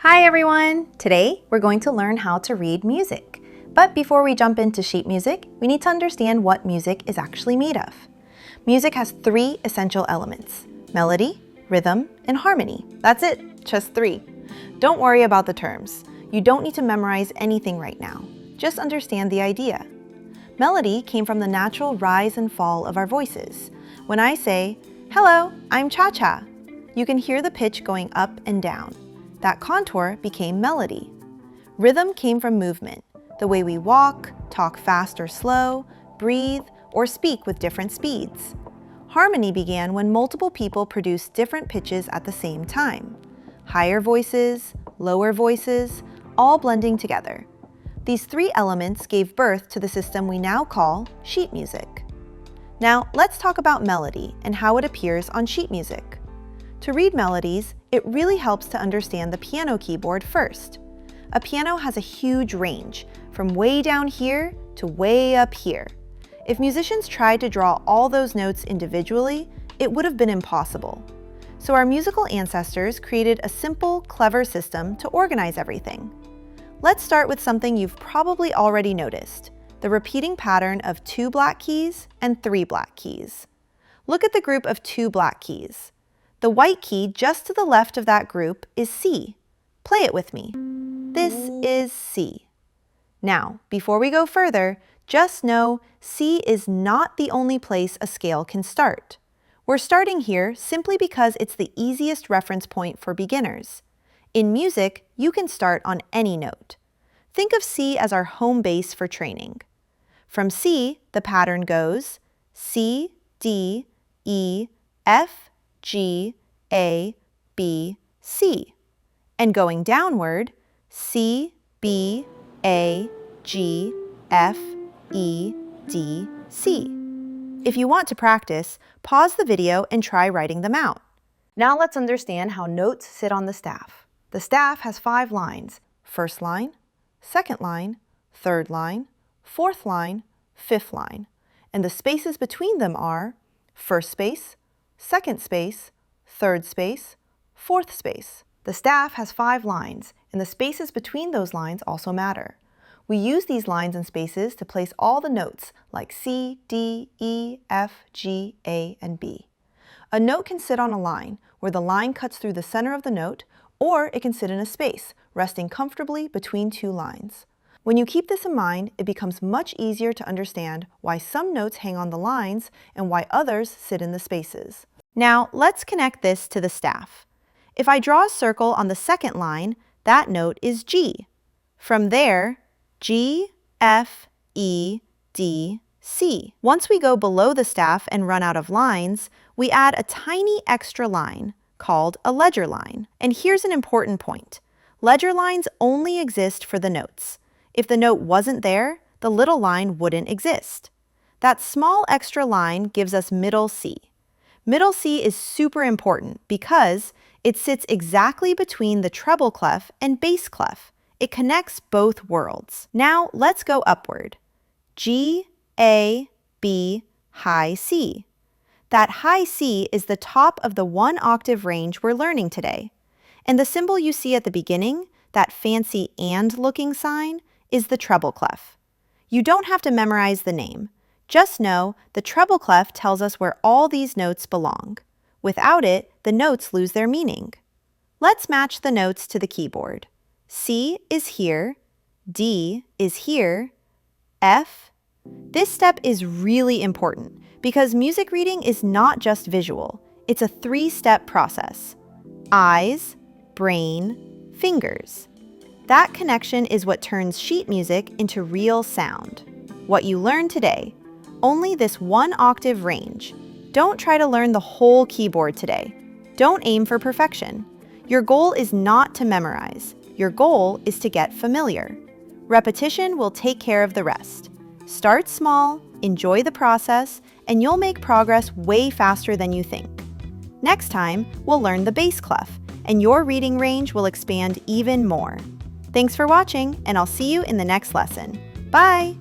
Hi everyone! Today we're going to learn how to read music. But before we jump into sheet music, we need to understand what music is actually made of. Music has three essential elements: melody, rhythm, and harmony. That's it, just three. Don't worry about the terms. You don't need to memorize anything right now. Just understand the idea. Melody came from the natural rise and fall of our voices. When I say, "Hello, I'm Cha-Cha," you can hear the pitch going up and down. That contour became melody. Rhythm came from movement, the way we walk, talk fast or slow, breathe, or speak with different speeds. Harmony began when multiple people produced different pitches at the same time. Higher voices, lower voices, all blending together. These three elements gave birth to the system we now call sheet music. Now, let's talk about melody and how it appears on sheet music. To read melodies, it really helps to understand the piano keyboard first. A piano has a huge range, from way down here to way up here. If musicians tried to draw all those notes individually, it would have been impossible. So our musical ancestors created a simple, clever system to organize everything. Let's start with something you've probably already noticed: the repeating pattern of 2 black keys and 3 black keys. Look at the group of 2 black keys. The white key just to the left of that group is C. Play it with me. This is C. Now, before we go further, just know C is not the only place a scale can start. We're starting here simply because it's the easiest reference point for beginners. In music, you can start on any note. Think of C as our home base for training. From C, the pattern goes C, D, E, F, G, A, B, C. And going downward, C, B, A, G, F, E, D, C. If you want to practice, pause the video and try writing them out. Now let's understand how notes sit on the staff. The staff has 5 lines: first line, second line, third line, fourth line, fifth line. And the spaces between them are first space, second space, third space, fourth space. The staff has 5 lines, and the spaces between those lines also matter. We use these lines and spaces to place all the notes like C, D, E, F, G, A, and B. A note can sit on a line, where the line cuts through the center of the note, or it can sit in a space, resting comfortably between 2 lines. When you keep this in mind, it becomes much easier to understand why some notes hang on the lines and why others sit in the spaces. Now, let's connect this to the staff. If I draw a circle on the second line, that note is G. From there, G, F, E, D, C. Once we go below the staff and run out of lines, we add a tiny extra line called a ledger line. And here's an important point. Ledger lines only exist for the notes. If the note wasn't there, the little line wouldn't exist. That small extra line gives us middle C. Middle C is super important because it sits exactly between the treble clef and bass clef. It connects both worlds. Now let's go upward. G, A, B, high C. That high C is the top of the 1 octave range we're learning today. And the symbol you see at the beginning, that fancy and looking sign, is the treble clef. You don't have to memorize the name. Just know the treble clef tells us where all these notes belong. Without it, the notes lose their meaning. Let's match the notes to the keyboard. C is here, D is here, F. This step is really important because music reading is not just visual. It's a 3-step process: eyes, brain, fingers. That connection is what turns sheet music into real sound. What you learned today: only this 1 octave range. Don't try to learn the whole keyboard today. Don't aim for perfection. Your goal is not to memorize. Your goal is to get familiar. Repetition will take care of the rest. Start small, enjoy the process, and you'll make progress way faster than you think. Next time, we'll learn the bass clef, and your reading range will expand even more. Thanks for watching, and I'll see you in the next lesson. Bye!